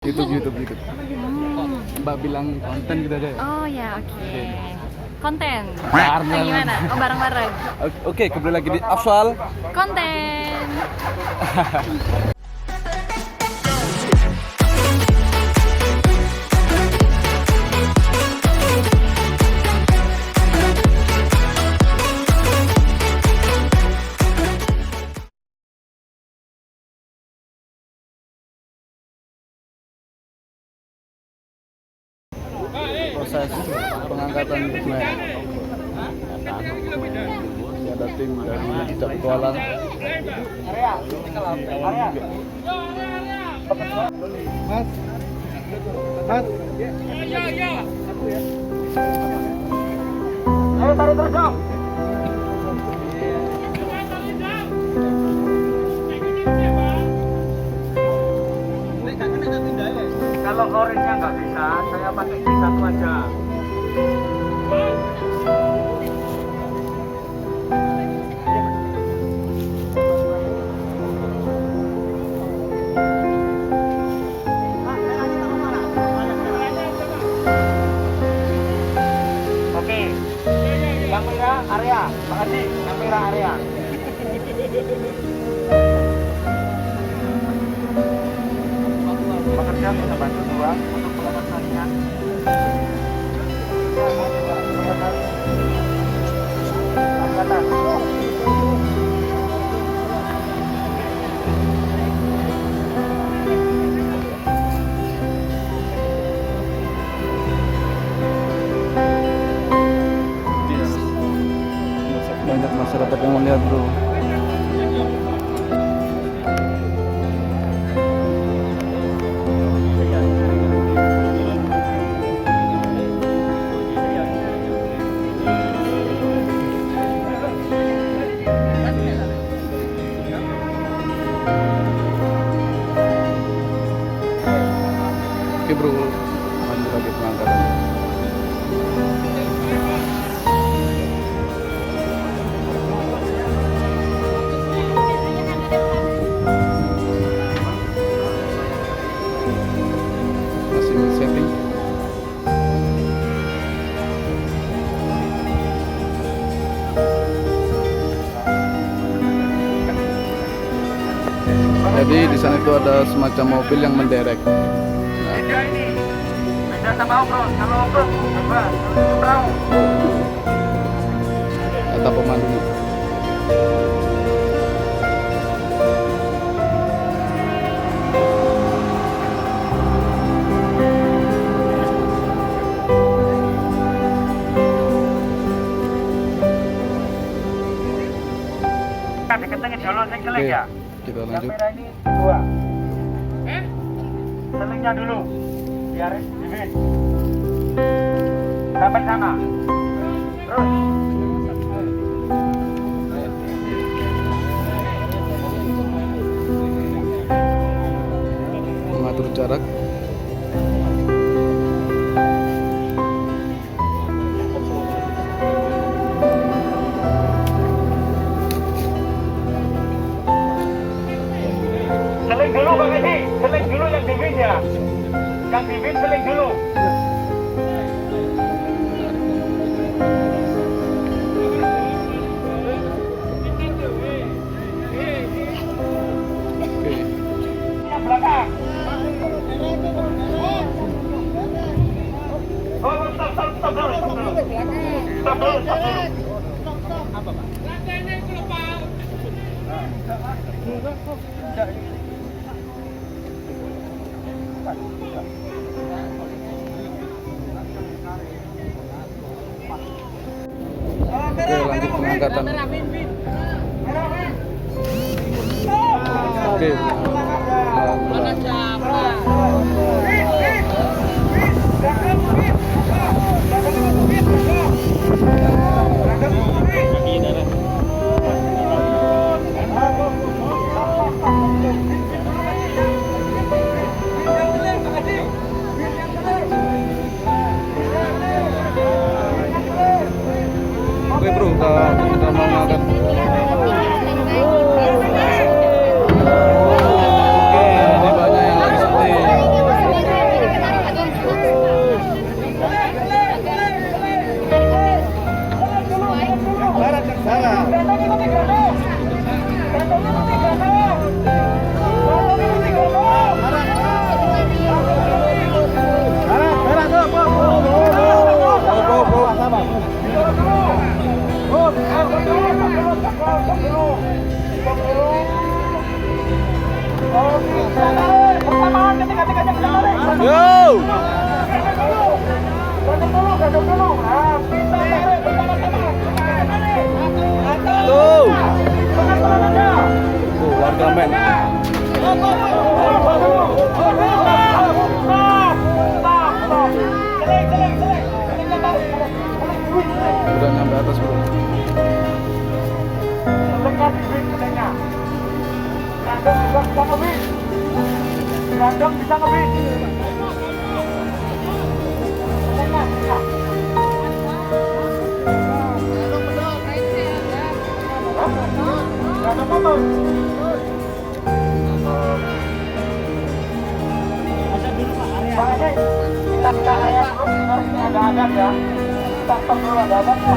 YouTube. Mbak bilang konten gitu aja ya? Oh ya, oke. Konten. Bareng. Gimana? Oh, bareng-bareng. Oke, kembali lagi di Afsal Konten. proses pengangkatan pemain. Ada tim dari Petualang. Mas. Ayo tarik terus dong. Kalau orange-nya nggak bisa, saya pakai satu aja. Oke, yang merah area, makasih, yang merah area. Pekerja bisa bantu dua untuk pengawasannya. Angkatan. Banyak masyarakat yang melihat, bro. Oke, bro, lanjut lagi pengangkatan. Masih setting. Jadi di sana itu ada semacam mobil yang menderek. Beda ini, beda sama off-road. Kalau off-road, apa? Perahu. Kata pemandunya. Diketengin dulu, saya seling Oke, ya. kita Yang lanjut. merah ini dua. Selingnya dulu, biar divin. Sampai sana. Terus. Mengatur jarak. Seling dulu Bang Edi, seling dulu yang divin ya. Yang divin seling dulu. Oke. Yang belakang. Oh, stop dulu. Stop dulu. Oke, lanjut pengangkatan. Oke. Oke, bro, udah mau ngangkat. Gadok dulu. Nah, kita tarik bersama-sama. Tuh. Pelan-pelan aja. Tuh warga men. Udah nyampe atas bro. Gandeng bisa ngebit. Gandeng motor. Pak ini kita lihat dulu, ini ada adat ya. Kita stop dulu, ada adatnya.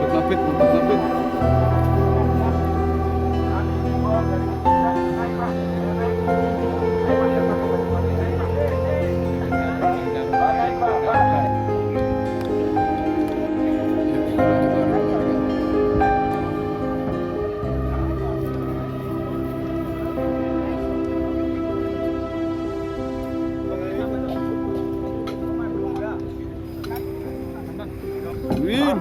Ngepit, ngepit. Win.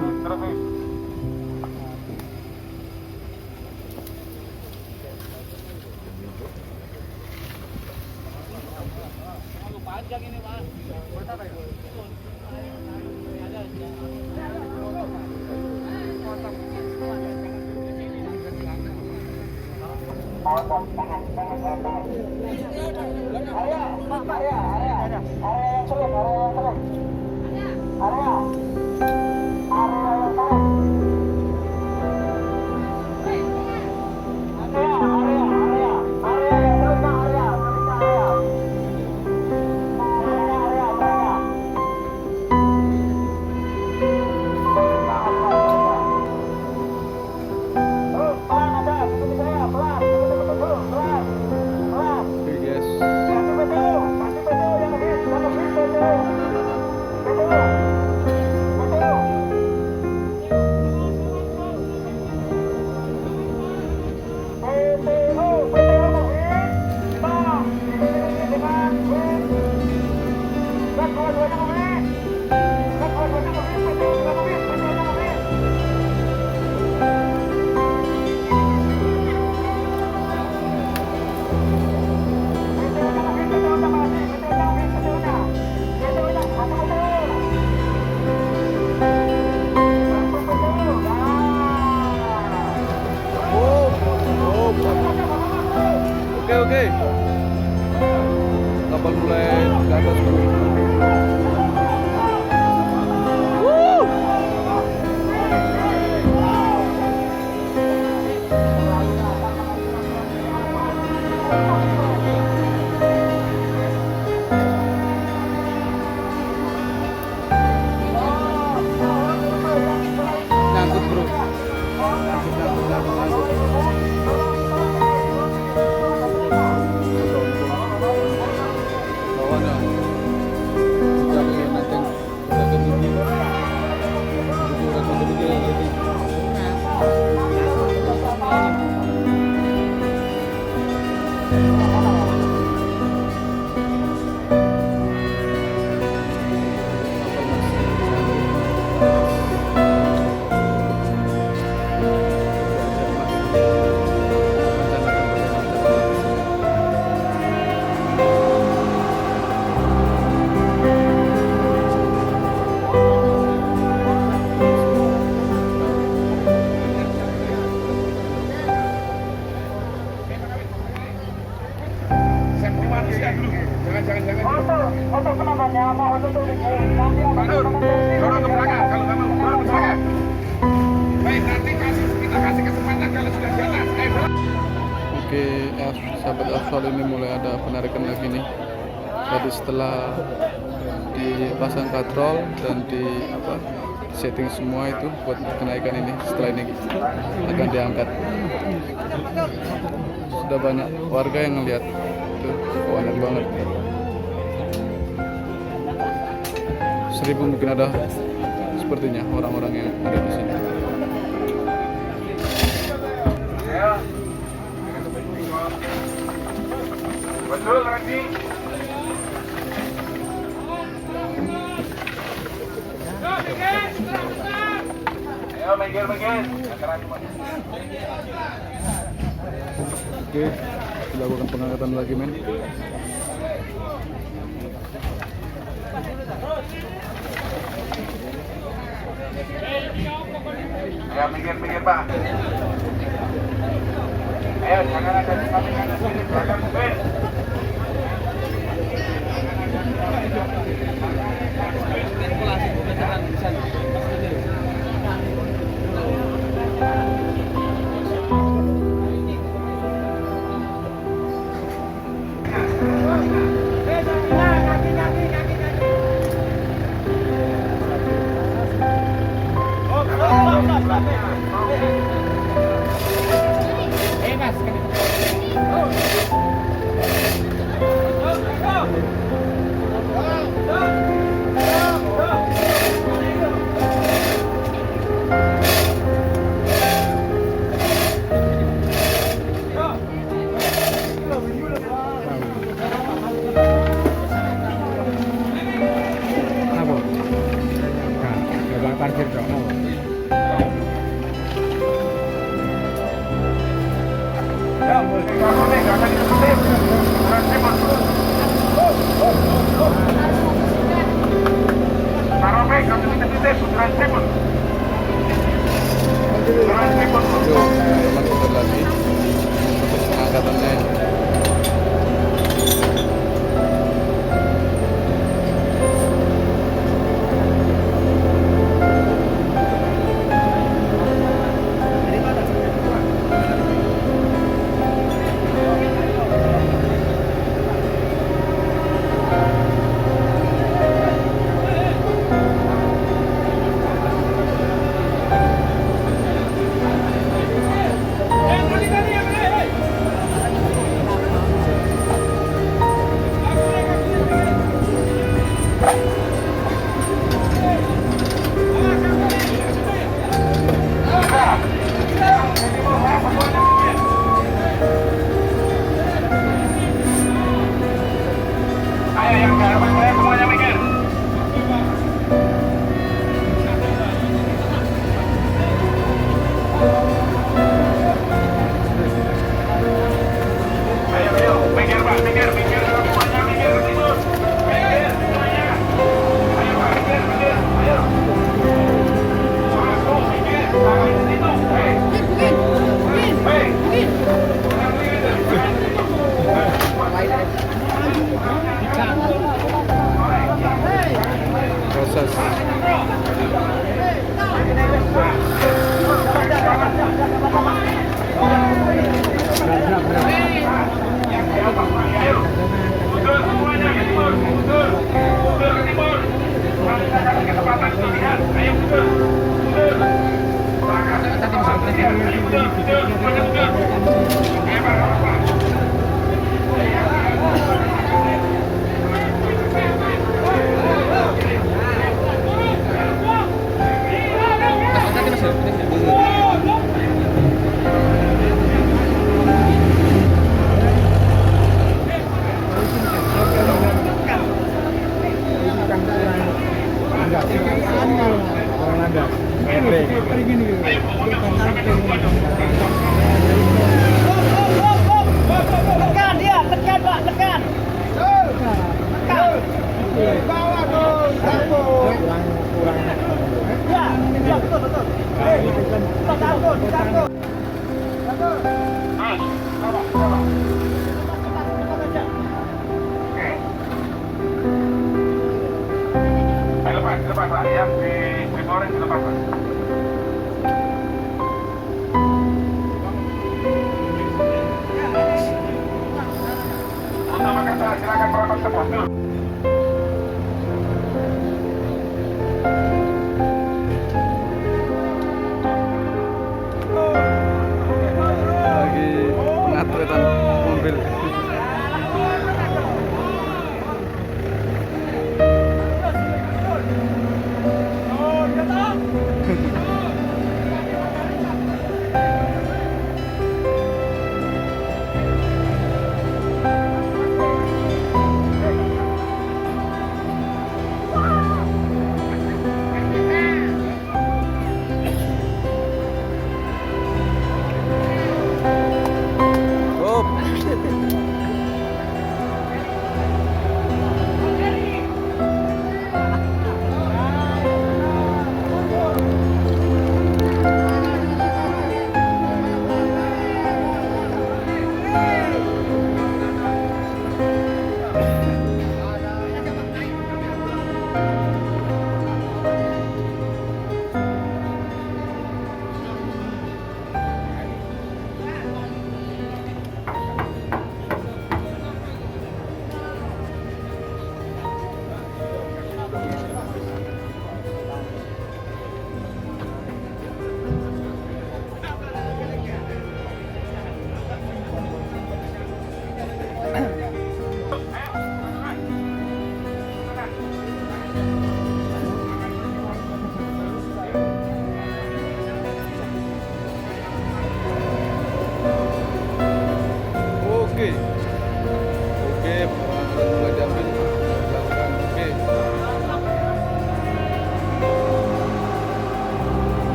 Oke. Kapal mulai ke atas bro. Nyangkut bro. Nyangkut. Bawahnya. Sudah naik. Sudah ketinggi. Sudah ketinggi lagi. Oke, sahabat Afsal, ini mulai ada penarikan lagi nih. Jadi setelah dipasang katrol dan di setting semua itu buat kenaikan ini, setelah ini akan diangkat. Sudah banyak warga yang ngeliat tuh, enak banget. 1000 mungkin ada sepertinya orang-orang yang ada di sini. Betul, Randy. Ayo, minggir. Oke, dilakukan pengangkatan lagi, men. Ayo, minggir, Pak. Ayo, jangan ada di samping kanan sini, belakang mobil. Masuk lagi proses pengangkatannya. Lepas Pak, yang di Primoreng dilepas Pak.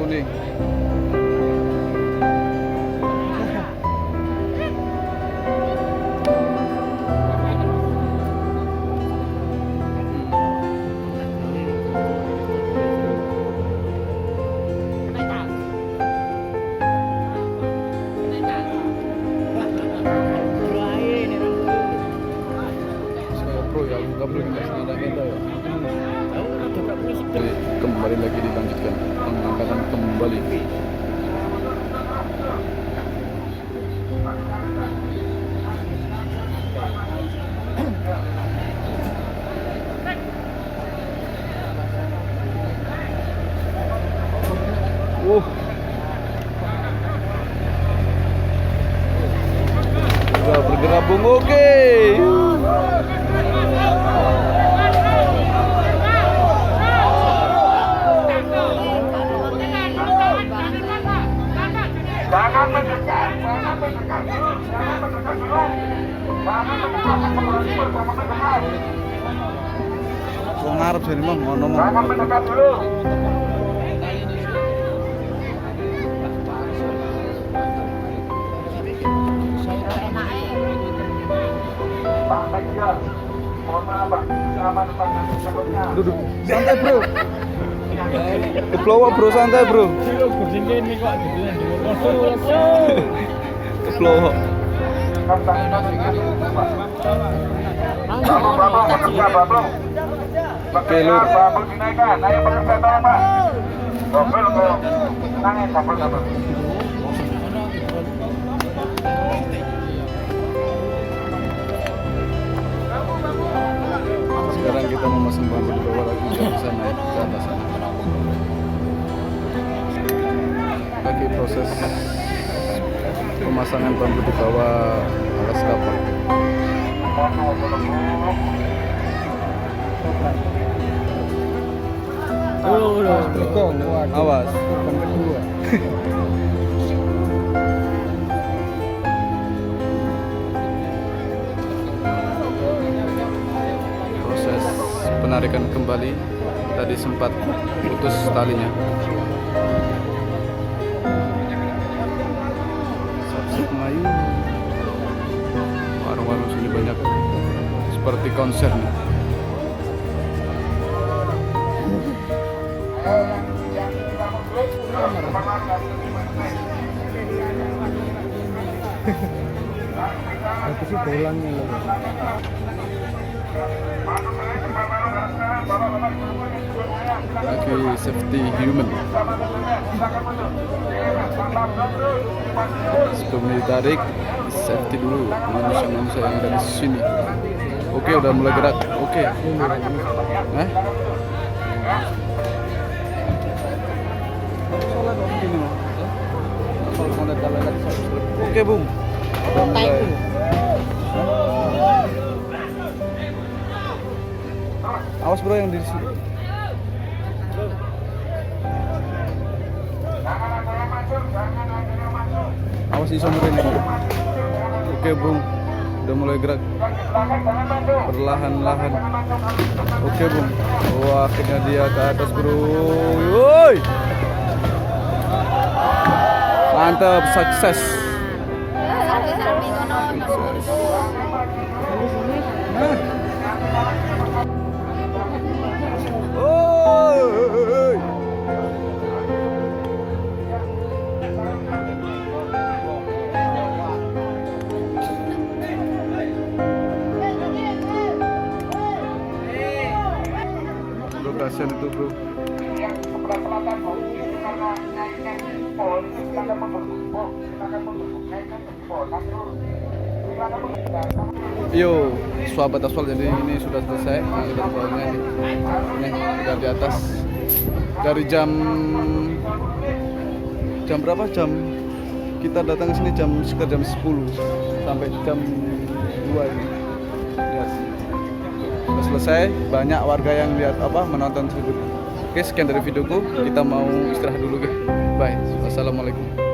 kuning. Saya pro ya, nggak boleh kita senada kita ya. Jadi kembali lagi dilanjutkan pengangkatan kembali. Sudah bergerak bung, oke. Jangan mendekat, jangan mendekat dulu, jangan mendekat dulu, jangan mendekat bersama mendekat. Wong ngarep jadi mah ngono mah. Jangan mendekat dulu. Pak Bagian, mohon maaf Pak, selamat datang sebelumnya. Duduk. Santai, Bro. Keplowo, Bro, santai, Bro. Keplowo. Oke, Lur. Babel dinaikkan, ayo pekerja tolong Pak. Babel kok, nangis babel. Sekarang kita memasang bambu di bawah lagi, nggak bisa naik ke atas sana. Lagi proses pemasangan bambu di bawah alas kapal. Awas. Proses penarikan kembali, tadi sempat putus talinya. Sapsip Melayu, warung-warung sini banyak seperti konser nih. Itu sih bolangnya loh. Lagi safety human. Sebelum ditarik, safety dulu manusia-manusia yang ada di sini. Oke, udah mulai gerak. Oke. Hah? Oke, Bung. Udah mulai. Awas bro yang di sini. Awas di sumber ini. Oke, Bung. Udah mulai gerak. Perlahan-lahan. Oke, Bung. Wah, akhirnya dia ke atas, Bro. Woi. Mantap, sukses. Bro, kasihan itu, Bro. Yang sebelah selatan Bu, itu karena naiknya pol, silakan membungkuk, silakan membungkuk, naikkan ke pol, silakan membungkuk. Yo, sahabat aspal, jadi ini sudah selesai angkutan bawahnya nih, udah di atas. Dari jam berapa? Kita datang ke sini sekitar jam 10 sampai jam 2 ini. Lihat. Sudah selesai, banyak warga yang lihat menonton tersebut. Oke, sekian dari videoku. Kita mau istirahat dulu, guys. Bye. Wassalamualaikum.